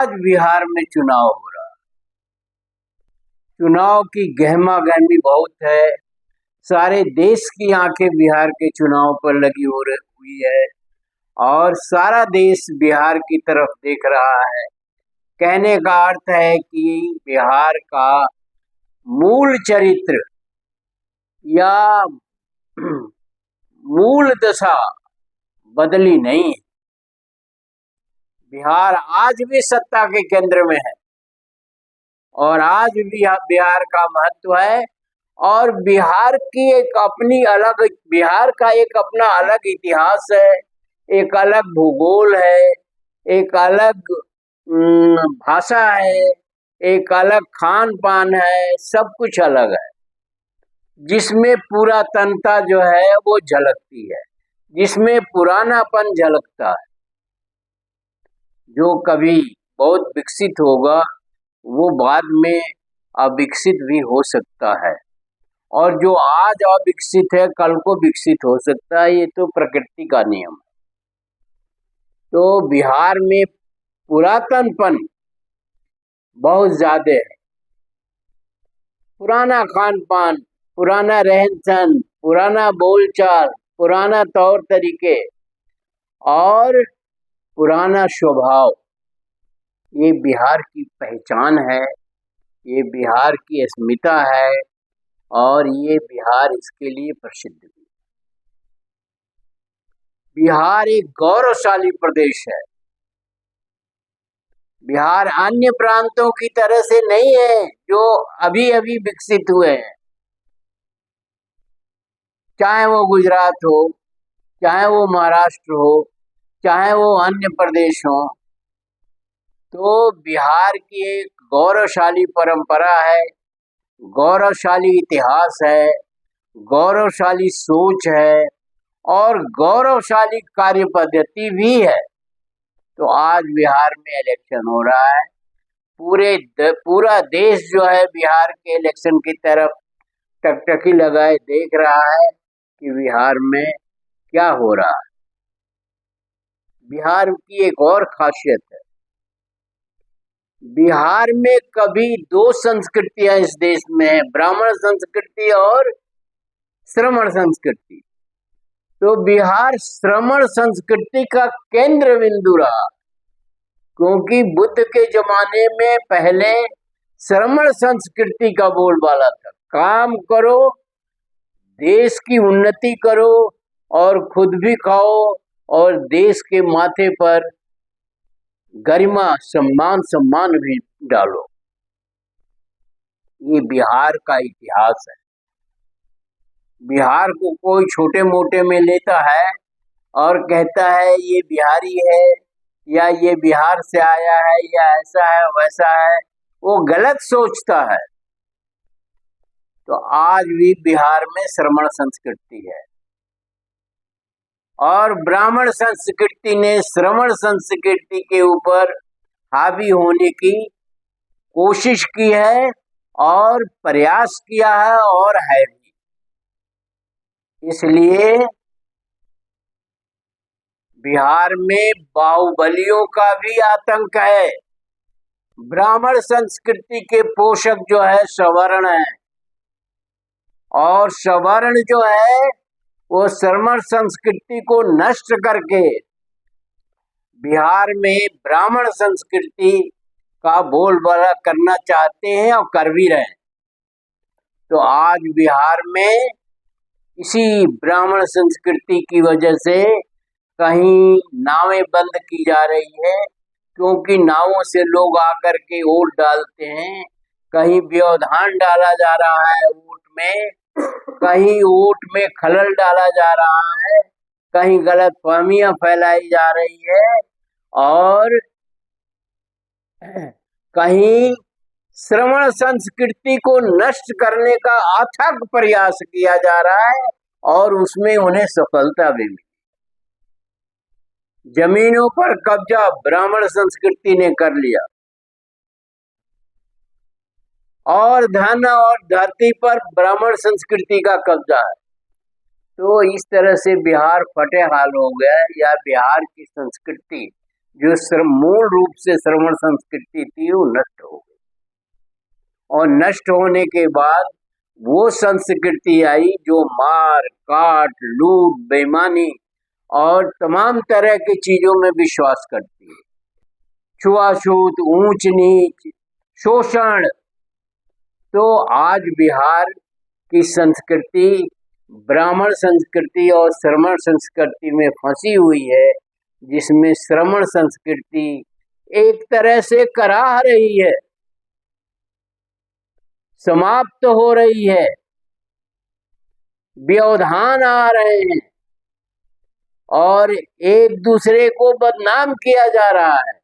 आज बिहार में चुनाव हो रहा है। चुनाव की गहमा गहमी बहुत है। सारे देश की आंखें बिहार के चुनाव पर लगी हुई है और सारा देश बिहार की तरफ देख रहा है। कहने का अर्थ है कि बिहार का मूल चरित्र या मूल दशा बदली नहीं है। बिहार आज भी सत्ता के केंद्र में है और आज भी बिहार का महत्व है और बिहार का एक अपना अलग इतिहास है, एक अलग भूगोल है, एक अलग भाषा है, एक अलग खान पान है, सब कुछ अलग है, जिसमें पुरातनता जो है वो झलकती है, जिसमें पुरानापन झलकता है। जो कभी बहुत विकसित होगा वो बाद में अविकसित भी हो सकता है और जो आज अविकसित है कल को विकसित हो सकता है। ये तो प्रकृति का नियम है। तो बिहार में पुरातनपन बहुत ज्यादा है। पुराना खान पान, पुराना रहन सहन, पुराना बोलचाल, पुराना तौर तरीके और पुराना स्वभाव, ये बिहार की पहचान है, ये बिहार की अस्मिता है और ये बिहार इसके लिए प्रसिद्ध है। बिहार एक गौरवशाली प्रदेश है। बिहार अन्य प्रांतों की तरह से नहीं है जो अभी अभी विकसित हुए हैं, चाहे वो गुजरात हो, चाहे वो महाराष्ट्र हो, चाहे वो अन्य प्रदेश हो। तो बिहार की एक गौरवशाली परंपरा है, गौरवशाली इतिहास है, गौरवशाली सोच है और गौरवशाली कार्य पद्धति भी है। तो आज बिहार में इलेक्शन हो रहा है। पूरा देश जो है बिहार के इलेक्शन की तरफ टकटकी लगाए देख रहा है कि बिहार में क्या हो रहा है। बिहार की एक और खासियत है, बिहार में कभी दो संस्कृतियां इस देश में है, ब्राह्मण संस्कृति और श्रमण संस्कृति। तो बिहार श्रमण संस्कृति का केंद्र बिंदु रहा, क्योंकि बुद्ध के जमाने में पहले श्रमण संस्कृति का बोलबाला था। काम करो, देश की उन्नति करो और खुद भी खाओ और देश के माथे पर गरिमा सम्मान भी डालो। ये बिहार का इतिहास है। बिहार को कोई छोटे मोटे में लेता है और कहता है ये बिहारी है या ये बिहार से आया है या ऐसा है वैसा है, वो गलत सोचता है। तो आज भी बिहार में श्रमण संस्कृति है और ब्राह्मण संस्कृति ने श्रमण संस्कृति के ऊपर हावी होने की कोशिश की है और प्रयास किया है और है भी। इसलिए बिहार में बाहुबलियों का भी आतंक है। ब्राह्मण संस्कृति के पोषक जो है सवर्ण है और सवर्ण जो है वो श्रमण संस्कृति को नष्ट करके बिहार में ब्राह्मण संस्कृति का बोलबाला करना चाहते हैं और कर भी रहे हैं। तो आज बिहार में इसी ब्राह्मण संस्कृति की वजह से कहीं नावें बंद की जा रही है, क्योंकि नावों से लोग आकर के वोट डालते हैं। कहीं व्यवधान डाला जा रहा है वोट में, कहीं वोट में खलल डाला जा रहा है, कहीं गलतफहमियां फैलाई जा रही है और कहीं श्रमण संस्कृति को नष्ट करने का अथक प्रयास किया जा रहा है और उसमें उन्हें सफलता भी मिली। जमीनों पर कब्जा ब्राह्मण संस्कृति ने कर लिया और धन और धरती पर ब्राह्मण संस्कृति का कब्जा है। तो इस तरह से बिहार फटेहाल हो गया या बिहार की संस्कृति जो मूल रूप से श्रमण संस्कृति थी वो नष्ट हो गई, और नष्ट होने के बाद वो संस्कृति आई जो मार काट लूट बेईमानी और तमाम तरह की चीजों में विश्वास करती है, छुआछूत ऊंच नीच शोषण। तो आज बिहार की संस्कृति ब्राह्मण संस्कृति और श्रमण संस्कृति में फंसी हुई है, जिसमें श्रमण संस्कृति एक तरह से कराह रही है, समाप्त हो रही है, व्यवधान आ रहे हैं और एक दूसरे को बदनाम किया जा रहा है।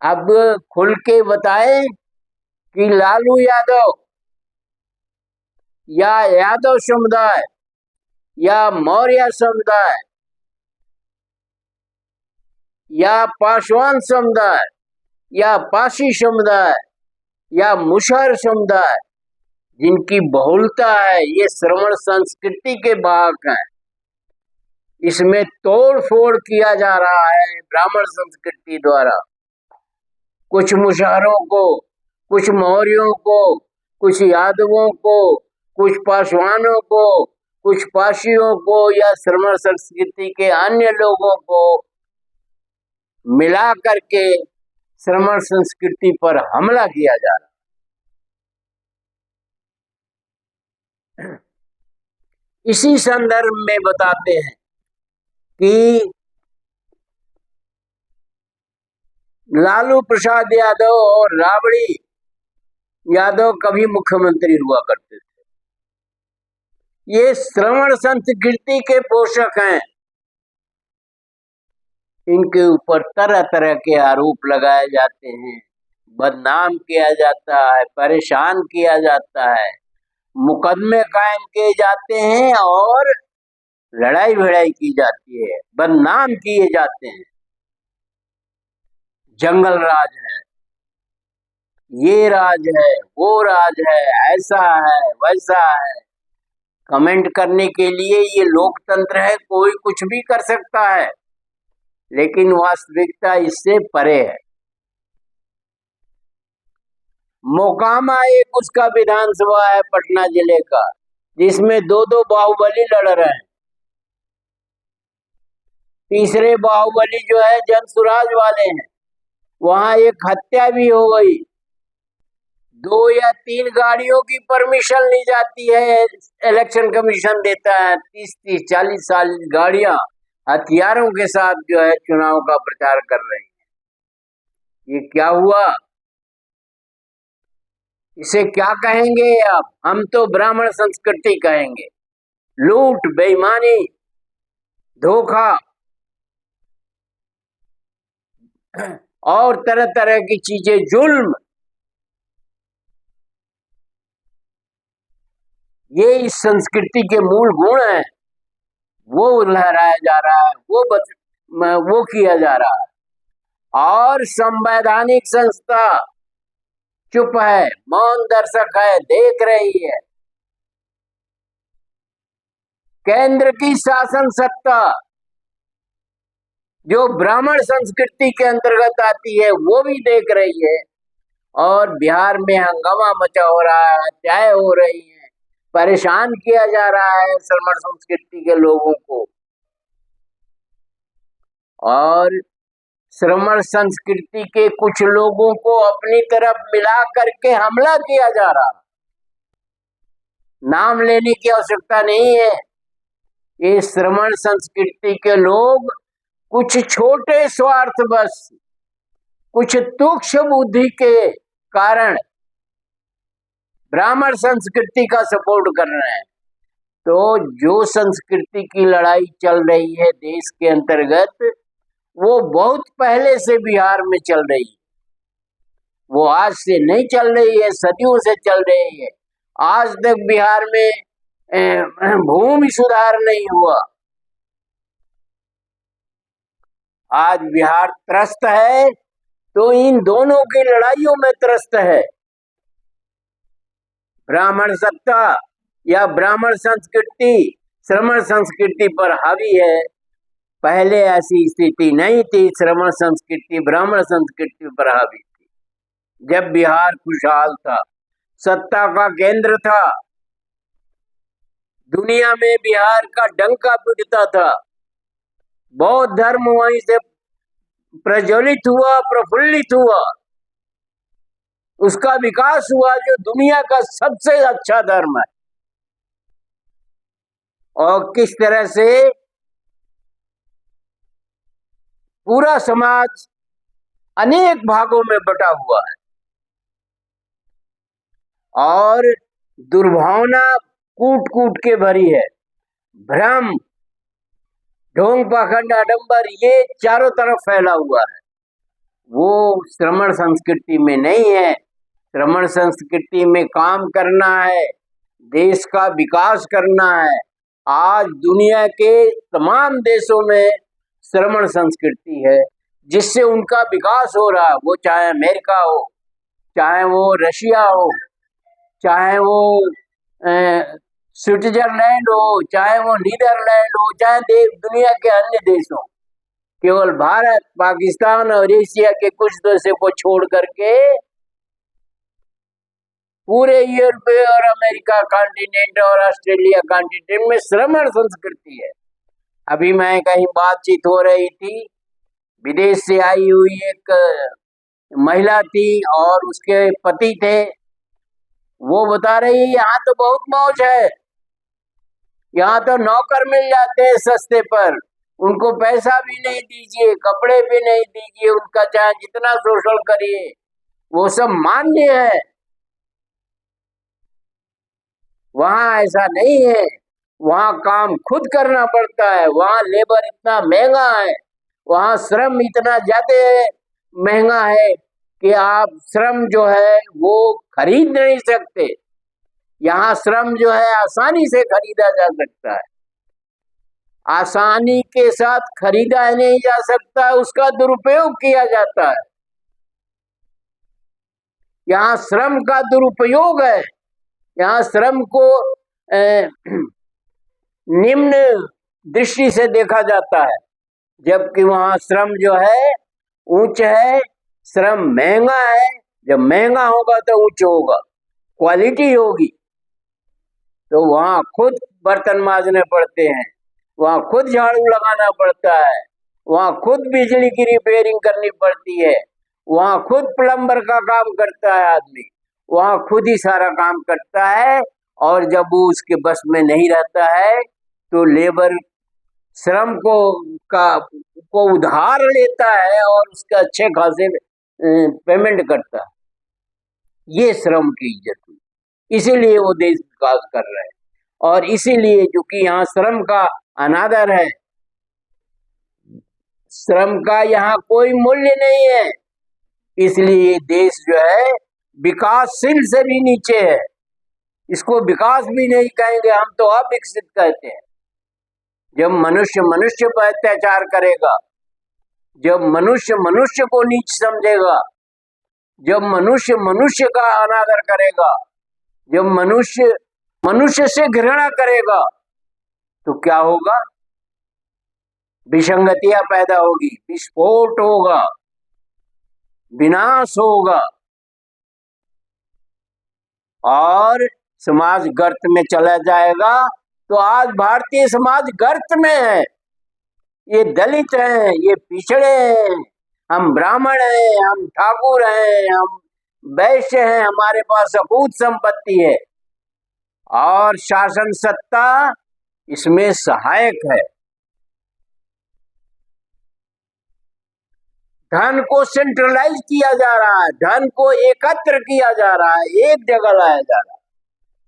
अब खुल के बताएं कि लालू यादव या यादव समुदाय या मौर्य समुदाय या पासवान समुदाय या पासी समुदाय या मुसहर समुदाय, जिनकी बहुलता है, ये श्रमण संस्कृति के वाहक हैं। इसमें तोड़ फोड़ किया जा रहा है ब्राह्मण संस्कृति द्वारा। कुछ मुसहरों को, कुछ मौर्यों को, कुछ यादवों को, कुछ पासवानों को, कुछ पासियों को या श्रमण संस्कृति के अन्य लोगों को मिला करके श्रमण संस्कृति पर हमला किया जा रहा है। इसी संदर्भ में बताते हैं कि लालू प्रसाद यादव और राबड़ी यादव कभी मुख्यमंत्री हुआ करते थे। ये श्रमण संस्कृति के पोषक हैं। इनके ऊपर तरह तरह के आरोप लगाए जाते हैं, बदनाम किया जाता है, परेशान किया जाता है, मुकदमे कायम किए जाते हैं और लड़ाई भिड़ाई की जाती है, बदनाम किए जाते हैं। जंगल राज है, ये राज है, वो राज है, ऐसा है वैसा है। कमेंट करने के लिए ये लोकतंत्र है, कोई कुछ भी कर सकता है, लेकिन वास्तविकता इससे परे है। मोकामा एक उसका विधानसभा है पटना जिले का, जिसमें दो दो बाहुबली लड़ रहे हैं। तीसरे बाहुबली जो है जनसुराज वाले हैं, वहां एक हत्या भी हो गई। 2 या 3 गाड़ियों की परमिशन ली जाती है, इलेक्शन कमीशन देता है। 30-30, 40 गाड़ियां हथियारों के साथ जो है चुनाव का प्रचार कर रही है। ये क्या हुआ? इसे क्या कहेंगे? अब हम तो ब्राह्मण संस्कृति कहेंगे। लूट, बेईमानी, धोखा और तरह तरह की चीजें, जुल्म, ये इस संस्कृति के मूल गुण हैं। वो लहराया जा रहा है, वो किया जा रहा है। और संवैधानिक संस्था चुप है, मौन दर्शक है, देख रही है। केंद्र की शासन सत्ता जो ब्राह्मण संस्कृति के अंतर्गत आती है, वो भी देख रही है। और बिहार में हंगामा मचा हो रहा है, हत्याएं हो रही है, परेशान किया जा रहा है श्रमण संस्कृति के लोगों को, और श्रमण संस्कृति के कुछ लोगों को अपनी तरफ मिला करके हमला किया जा रहा है। नाम लेने की आवश्यकता नहीं है। ये श्रमण संस्कृति के लोग कुछ छोटे स्वार्थ बस, कुछ तुच्छ बुद्धि के कारण ब्राह्मण संस्कृति का सपोर्ट कर रहे हैं। तो जो संस्कृति की लड़ाई चल रही है देश के अंतर्गत, वो बहुत पहले से बिहार में चल रही है। वो आज से नहीं चल रही है, सदियों से चल रही है। आज तक बिहार में भूमि सुधार नहीं हुआ। आज बिहार त्रस्त है तो इन दोनों की लड़ाइयों में त्रस्त है। ब्राह्मण सत्ता या ब्राह्मण संस्कृति श्रमण संस्कृति पर हावी है, पहले ऐसी स्थिति नहीं थी। श्रमण संस्कृति ब्राह्मण संस्कृति पर हावी थी। जब बिहार खुशहाल था, सत्ता का केंद्र था, दुनिया में बिहार का डंका पिटता था, बौद्ध धर्म वहीं से प्रज्वलित हुआ, प्रफुल्लित हुआ, उसका विकास हुआ, जो दुनिया का सबसे अच्छा धर्म है। और किस तरह से पूरा समाज अनेक भागों में बटा हुआ है और दुर्भावना कूट कूट के भरी है। भ्रम, ढोंग, पाखंड, आडंबर, ये चारों तरफ फैला हुआ है। वो श्रमण संस्कृति में नहीं है। श्रमण संस्कृति में काम करना है, देश का विकास करना है। आज दुनिया के तमाम देशों में श्रमण संस्कृति है, जिससे उनका विकास हो रहा है। वो चाहे अमेरिका हो, चाहे वो रशिया हो, चाहे वो स्विट्जरलैंड हो, चाहे वो नीदरलैंड हो, चाहे दुनिया के अन्य देशों। केवल भारत, पाकिस्तान और एशिया के कुछ देशों को छोड़ करके पूरे यूरोप और अमेरिका कॉन्टिनेंट और ऑस्ट्रेलिया कॉन्टिनेंट में श्रमण संस्कृति है। अभी मैं कहीं बातचीत हो रही थी, विदेश से आई हुई एक महिला थी और उसके पति थे। वो बता रही, यहाँ तो बहुत मौज है, यहाँ तो नौकर मिल जाते हैं सस्ते पर, उनको पैसा भी नहीं दीजिए, कपड़े भी नहीं दीजिए, उनका चाहे जितना शोषण करिए वो सब मान्य है। वहां ऐसा नहीं है, वहां काम खुद करना पड़ता है, वहां लेबर इतना महंगा है, वहां श्रम इतना ज्यादा महंगा है कि आप श्रम जो है वो खरीद नहीं सकते। यहाँ श्रम जो है आसानी से खरीदा जा सकता है, आसानी के साथ खरीदा नहीं जा सकता, उसका दुरुपयोग किया जाता है। यहाँ श्रम का दुरुपयोग है, यहाँ श्रम को निम्न दृष्टि से देखा जाता है, जबकि वहाँ श्रम जो है उच्च है, श्रम महंगा है। जब महंगा होगा तो उच्च होगा, क्वालिटी होगी। तो वहाँ खुद बर्तन मांजने पड़ते हैं, वहाँ खुद झाड़ू लगाना पड़ता है, वहाँ खुद बिजली की रिपेयरिंग करनी पड़ती है, वहाँ खुद प्लम्बर का काम करता है आदमी, वहाँ खुद ही सारा काम करता है। और जब वो उसके बस में नहीं रहता है तो लेबर श्रम को उधार लेता है और उसके अच्छे खासे पेमेंट करता है। ये श्रम की इज्जत हुई, इसीलिए वो देश विकास कर रहे हैं। और इसीलिए क्योंकि यहाँ श्रम का अनादर है, श्रम का यहाँ कोई मूल्य नहीं है, इसलिए देश जो है विकासशील से भी नीचे है। इसको विकास भी नहीं कहेंगे, हम तो अविकसित कहते हैं। जब मनुष्य मनुष्य पर अत्याचार करेगा, जब मनुष्य मनुष्य को नीच समझेगा, जब मनुष्य मनुष्य का अनादर करेगा, जब मनुष्य मनुष्य से घृणा करेगा, तो क्या होगा? विसंगतियां पैदा होगी, विस्फोट होगा, विनाश होगा और समाज गर्त में चला जाएगा। तो आज भारतीय समाज गर्त में है। ये दलित हैं, ये पिछड़े हैं, हम ब्राह्मण हैं, हम ठाकुर हैं, हम वैश्य हैं, हमारे पास अकूत संपत्ति है और शासन सत्ता इसमें सहायक है। धन को सेंट्रलाइज किया जा रहा है, धन को एकत्र किया जा रहा है, एक जगह लाया जा रहा है,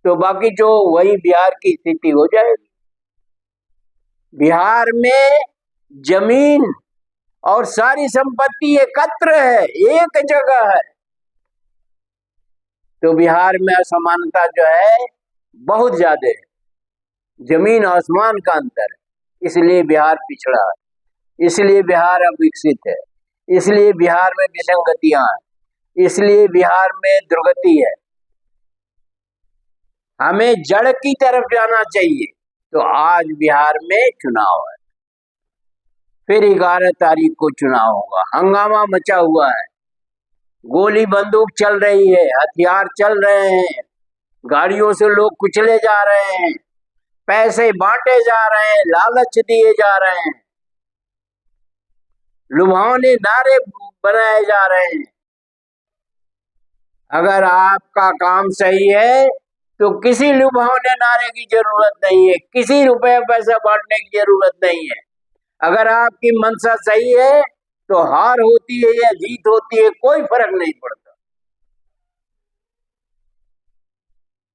तो बाकी जो वही बिहार की स्थिति हो जाएगी। बिहार में जमीन और सारी संपत्ति एकत्र है, एक जगह है, तो बिहार में असमानता जो है बहुत ज्यादा है, जमीन आसमान का अंतर है। इसलिए बिहार पिछड़ा है, इसलिए बिहार अविकसित है, इसलिए बिहार में विसंगतियां हैं, इसलिए बिहार में दुर्गति है। हमें जड़ की तरफ जाना चाहिए। तो आज बिहार में चुनाव है, फिर 11 तारीख को चुनाव होगा। हंगामा मचा हुआ है, गोली बंदूक चल रही है, हथियार चल रहे हैं, गाड़ियों से लोग कुचले जा रहे हैं, पैसे बांटे जा रहे हैं, लालच दिए जा रहे हैं, लुभावने नारे बनाए जा रहे हैं। अगर आपका काम सही है तो किसी लुभावने नारे की जरूरत नहीं है, किसी रुपए पैसा बांटने की जरूरत नहीं है। अगर आपकी मंशा सही है तो हार होती है या जीत होती है, कोई फर्क नहीं पड़ता।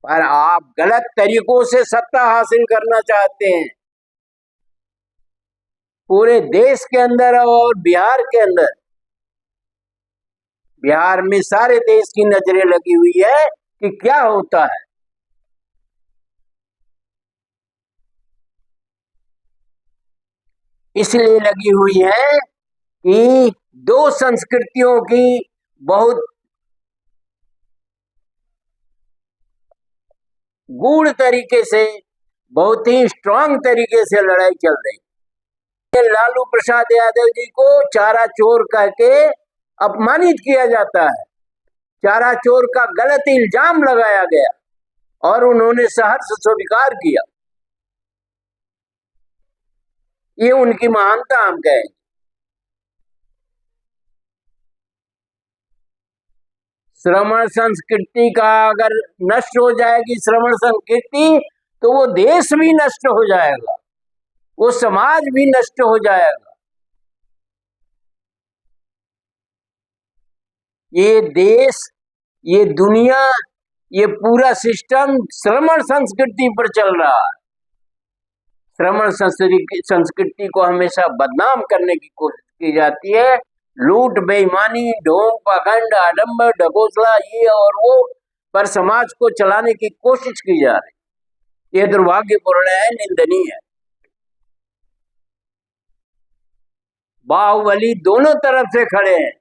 पर आप गलत तरीकों से सत्ता हासिल करना चाहते हैं। पूरे देश के अंदर और बिहार के अंदर, बिहार में सारे देश की नजरें लगी हुई है कि क्या होता है। इसलिए लगी हुई है कि दो संस्कृतियों की बहुत गूढ़ तरीके से, बहुत ही स्ट्रांग तरीके से लड़ाई चल रही है। लालू प्रसाद यादव जी को चारा चोर कह के अपमानित किया जाता है, चारा चोर का गलत इल्जाम लगाया गया और उन्होंने सहर्ष स्वीकार किया। ये उनकी महानता हम कहें। श्रमण संस्कृति का अगर नष्ट हो जाएगी श्रमण संस्कृति, तो वो देश भी नष्ट हो जाएगा, वो समाज भी नष्ट हो जाएगा। ये देश, ये दुनिया, ये पूरा सिस्टम श्रमण संस्कृति पर चल रहा है। श्रमण संस्कृति को हमेशा बदनाम करने की कोशिश की जाती है। लूट, बेईमानी, ढोंग, पाखंड, आडंबर, ढकोसला, ये और वो पर समाज को चलाने की कोशिश की जा रही। ये दुर्भाग्यपूर्ण है, निंदनीय है। बाहुबली दोनों तरफ से खड़े हैं।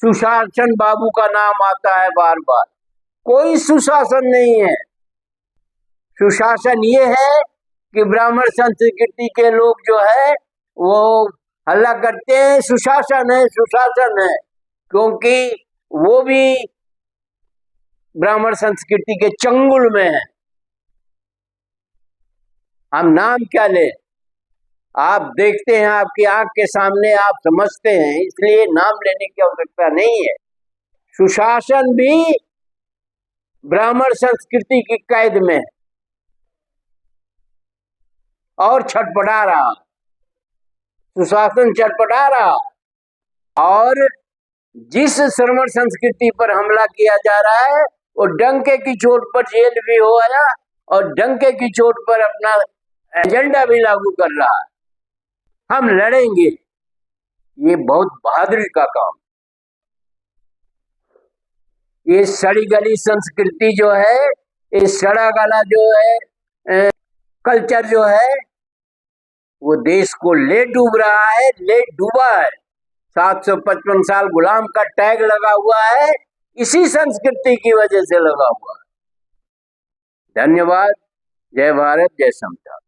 सुशासन बाबू का नाम आता है बार बार, कोई सुशासन नहीं है। सुशासन ये है कि ब्राह्मण संस्कृति के लोग जो है वो हल्ला करते हैं सुशासन है, सुशासन है, क्योंकि वो भी ब्राह्मण संस्कृति के चंगुल में है। हम नाम क्या ले, आप देखते हैं, आपकी आंख के सामने, आप समझते हैं, इसलिए नाम लेने की आवश्यकता नहीं है। सुशासन भी ब्राह्मण संस्कृति की कैद में है और छटपटा रहा, सुशासन छटपटा रहा। और जिस श्रमण संस्कृति पर हमला किया जा रहा है वो डंके की चोट पर जेल भी हो आया और डंके की चोट पर अपना एजेंडा भी लागू कर रहा है। हम लड़ेंगे, ये बहुत बहादुरी का काम। ये सड़ी गली संस्कृति जो है, ये सड़ा गला जो है कल्चर जो है, वो देश को ले डूब रहा है, ले डूबा है। 755 साल गुलाम का टैग लगा हुआ है, इसी संस्कृति की वजह से लगा हुआ है। धन्यवाद। जय भारत, जय समता।